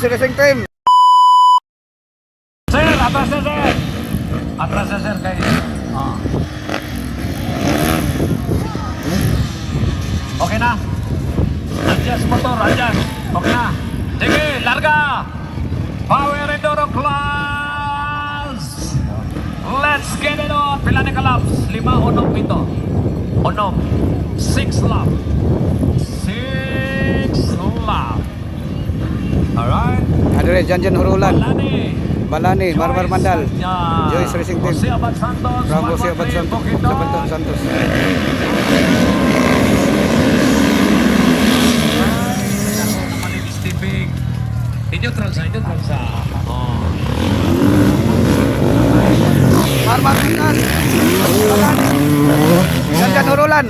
Joyce Racing Team. Sir, atras na sir. Atras na sir kayo. Okay na. Adjust motor, adjust. Okay na. Sige, larga. Power Enduro class. Let's get it on. Pila ni ka-laps? 5, 6, 7. 6 lap. 6 lap. Alright. Adre Janjan Hurulan. Balani, Joyce Marmar Mandal. Yan. Joyce Racing Team. Jose Abad Santos. From Jose Abad Santos. Sabanton Santos. Neutral sa. Oh. Marmar Mandal. Janjan Hurulan.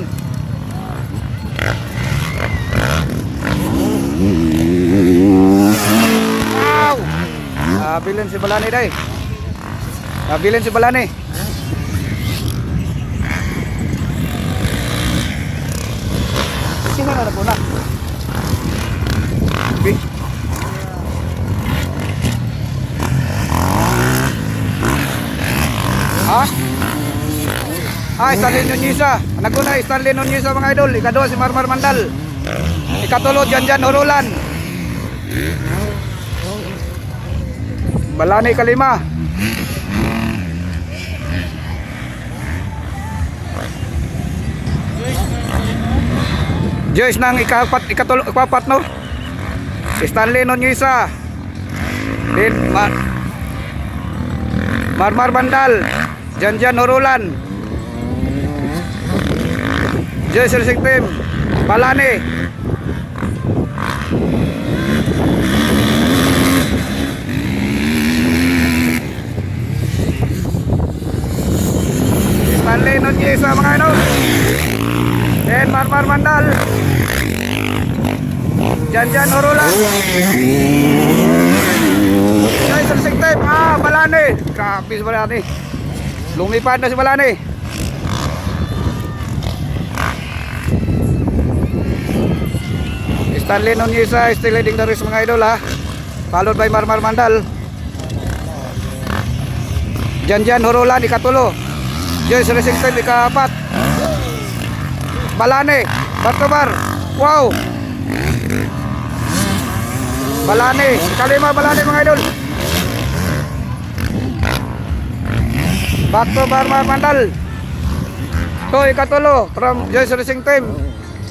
Wow! Nabilin si Balani day. Nabilin si Balani. Sino na pula? Ha? Stanley Nunisa. Naguna Stanley Nunisa mga idol. Ikaduha si Marmar Mandal. Ikatulo Janjan Hurulan. Balani kalima. Joyce nang ikapat no. Stanley Nunisa. Din Marmar Mandal. Janjan Hurulan. Joyce Racing Team. Balani. Stanley Nunisa mga idol. And Marmar Mandal. Janjan Hurulan. Joyce Racing Team. Balani. Grabe si Balani. Lumipad na si Balani. Stanley Nunisa still leading the race mga idol ha. Followed by Marmar Mandal. Janjan Hurulan ikatulo. Joyce Racing Team ikapat. Balani, Bartobar. Wow. Balani, kalima Balani mga idol. Bartobar Mandal. So ikatulo from Joyce Racing Team.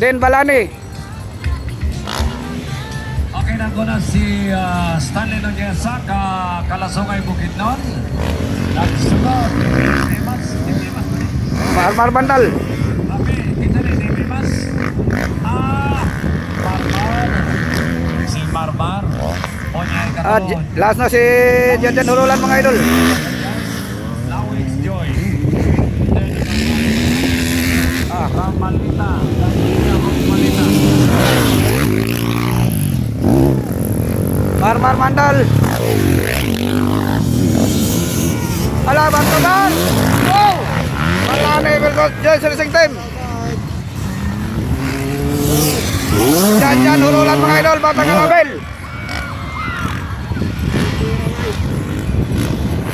Then Balani. Okay na ko na si Stanley Nunesa Kalasungay Bukidnon. Nagsunod. Marmar Mandal. Okay, kita rin Mas. Marmar. Si Marmar. Last na si Janjan Hurulan mga idol. Now it's Joy. Ramalita. Ramalita. Marmar Mandal. Ala Bartobar. Wow. Balani versus Joyce Racing Team. Janjan Hurulan mga idol, Batang Alabel.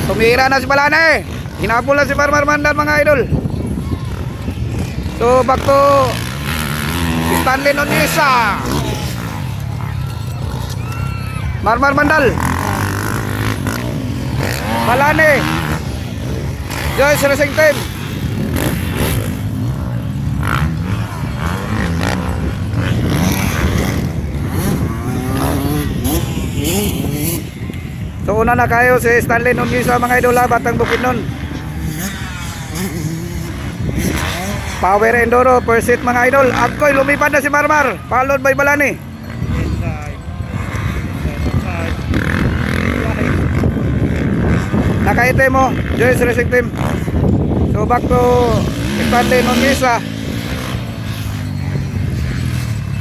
Tumira na si Balani. Hinapol na si Marmar Mandal mga idol. So back to Stanley Nunisa. Marmar Mandal. Balani. Joyce Racing Team. So una na kayo si Stanley Nunisa mga idol Batang Bukidnon. Power Enduro first seat mga idol. Agkoy lumipad na si Marmar, followed by Balani. Nakaite mo Joyce Racing Team. So back to Stanley Nunisa.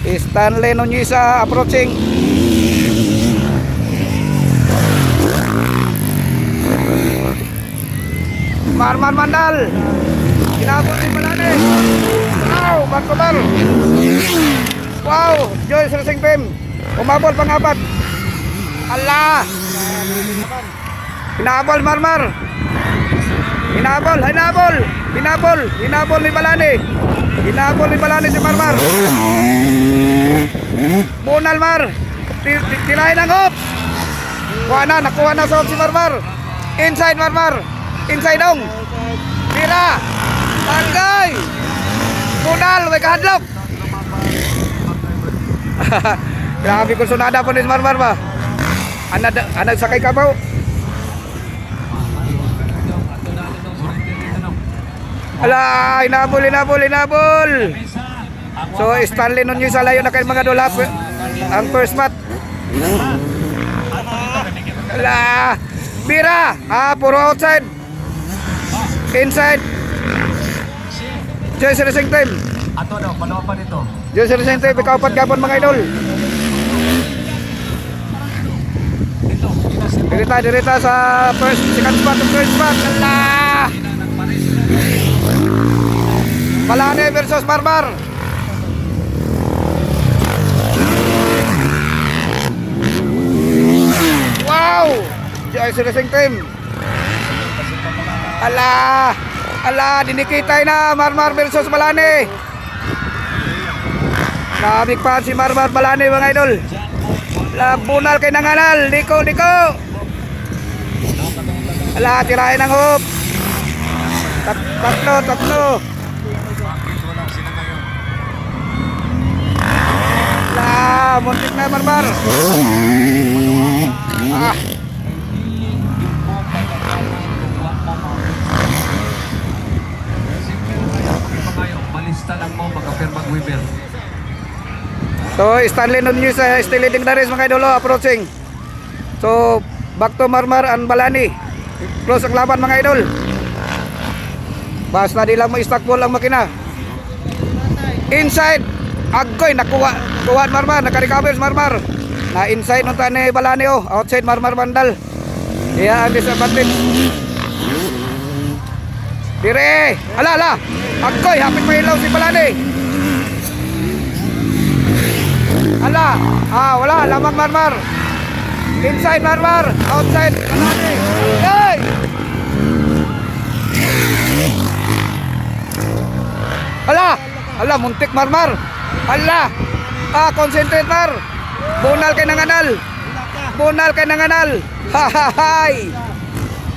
Stanley Nunisa approaching. Marmar Mandal. Kinabot si Balani. Wow, Bartobar. Wow, Joyce Racing Team. Umabot pang-apat. Ala! Hinabol, Marmar! Hinabol! Hinabol ni Balani! Hinabol ni Balani si Marmar! Bunal, Mar! Tirahin ang hop! Nakuha na sa hop si Marmar! Inside, Marmar! Inside dong! Tira! Tagay! Bunal! May kahadlok! Grabe kung sunada po ni Marmar ba? Anag sakay ka ba? Ala, hinabol. So, Stanley nun yung sa layo na kayo mga dulap. Ang first mat. Ala, Bira. Puro outside. Inside. Joyce Racing Team. Ato daw, palawa pa dito. Joyce Racing Team, ikaw pat gapon mga idol. Dirita sa second spot to first spot. Ala! Balani versus Marmar. Wow! Joyce Racing Team. Ala, dinikitay na Marmar versus Balani. Nabig pa si Marmar Balani mga idol. Bunal kay nanganal. Diko. Ala, tirahin ang hoop. Tatlo. Ala, muntik na Marmar. Malista lang mo, mag-affirm mag-Weber. So, Stanley Nunez still leading the race mga idol, approaching. So, back to Marmar and Balani. Close ang laban mga idol. Basta di lang mo istakbol ang makina. Inside. Agkoy, nakuha Marmar, naka-recover Marmar. Na inside nung ni Balani outside Marmar Bandal. Iya ang disadvantage. Dire. Ala. Agkoy, hapit mahilaw si Balani. Ala. Wala, lamang Marmar. Inside Marmar, outside Balani. Hey! Ala, muntik Marmar. Ala. Concentrate Mar. Bunal kay nanganal. Hahahay.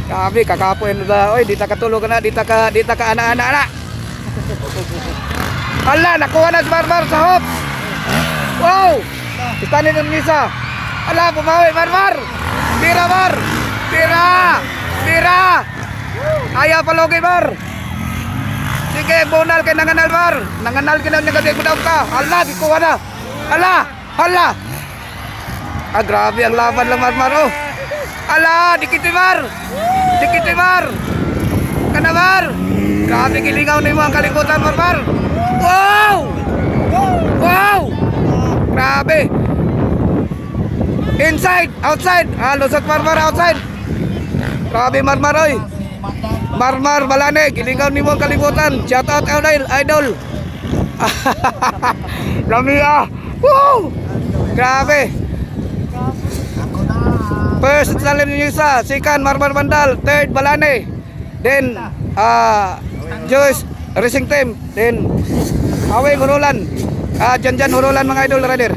Grabe, kakapoy na. Oy, di ta katulog na, di ta ka ana-ana. Ala, nakuha na si Marmar sa hop. Wow! Stanley ng Nisa. Ala, bumawi Marmar. Tira. Ayaw palogi Mar. Sige, bunal kay nanganal Mar. Nanganal kay nagadi mo daw ka. Ala, di kuha na. Ala. Grabe ang laban lang Marmar Ala, dikiti Mar. Kana Mar. Grabe kilingaw ni mo ang kalibutan Marmar. Wow! Grabe. Inside, outside. Lusot Marmar outside. Grabe Marmar Marmar Balani, kilingaw ni mo ang kalibutan. Shout out idol. Lamia. Wow! Grabe. First Salim Nisa, second Marmar Bandal, third Balani. Then Joyce Racing Team. Then Away Hurulan. Jan Hurulan mga idol rider.